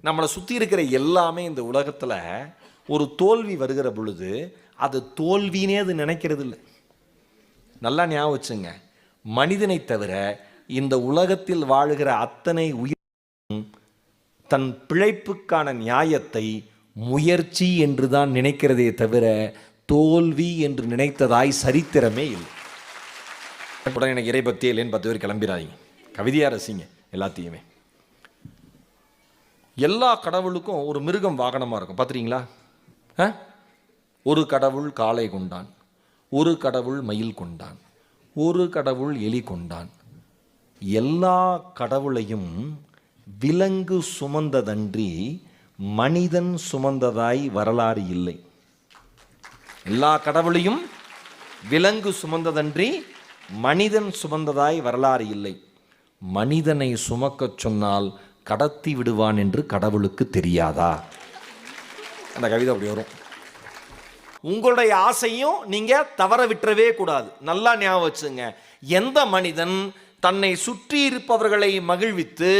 நம்மளை சுற்றி இருக்கிற எல்லாமே இந்த உலகத்தில் ஒரு தோல்வி வருகிற பொழுது அது தோல்வினே அது நினைக்கிறது இல்லை. நல்லா ஞாபகம் வச்சுங்க, மனிதனை தவிர இந்த உலகத்தில் வாழுகிற அத்தனை உயிர் தன் பிழைப்புக்கான நியாயத்தை முயற்சி என்று தான் நினைக்கிறதே தவிர தோல்வி என்று நினைத்ததாய் சரித்திரமே இல்லை. உடனே எனக்கு இறைபக்தி இல்லைன்னு 10 பேர் கிளம்பிடாதீங்க, கவிதையாக ரசிங்க எல்லாத்தையுமே. எல்லா கடவுளுக்கும் ஒரு மிருகம் வாகனமாக இருக்கும், பார்த்துறீங்களா? ஒரு கடவுள் காளை கொண்டான், ஒரு கடவுள் மயில் கொண்டான், ஒரு கடவுள் எலி கொண்டான். எல்லா கடவுளையும் விலங்கு சுமந்ததன்றி மனிதன் சுமந்ததாய் வரலாறு இல்லை. எல்லா கடவுளையும் விலங்கு சுமந்ததன்றி மனிதன் சுமந்ததாய் வரலாறு இல்லை. மனிதனை சுமக்க சொன்னால் கடத்தி விடுவான் என்று கடவுளுக்கு தெரியாதா? அந்த கவிதை அப்படி வரும். உங்களுடைய ஆசையும் நீங்க தவற விட்டுறவே கூடாது. நல்லா ஞாபகம் வச்சுங்க, எந்த மனிதன் தன்னை சுற்றி இருப்பவர்களை மகிழ்வித்து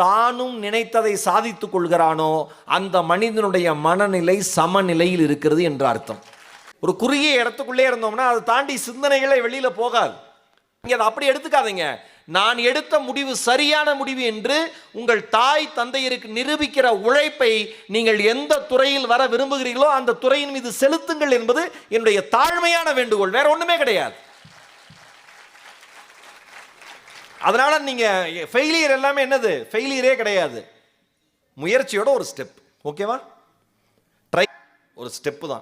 தானும் நினைத்ததை சாதித்துக் கொள்கிறானோ அந்த மனிதனுடைய மனநிலை சமநிலையில் இருக்கிறது என்று அர்த்தம். ஒரு குறுகிய இடத்துக்குள்ளே இருந்தோம்னா அதை தாண்டி சிந்தனைகளை வெளியில போகாது. நீங்க அதை அப்படி எடுத்துக்காதீங்க. நான் எடுத்த முடிவு சரியான முடிவு என்று உங்கள் தாய் தந்தையருக்கு நிரூபிக்கிற உழைப்பை நீங்கள் எந்த துறையில் வர விரும்புகிறீர்களோ அந்த துறையின் மீது செலுத்துங்கள் என்பது என்னுடைய தாழ்மையான வேண்டுகோள், வேற ஒண்ணுமே கிடையாது. அதனால நீங்க ஃபெயிலியர் எல்லாமே என்னது? ஃபெயிலியரே கிடையாது, முயற்சியோட ஒரு ஸ்டெப். ஓகேவா? ட்ரை ஒரு ஸ்டெப் தான்.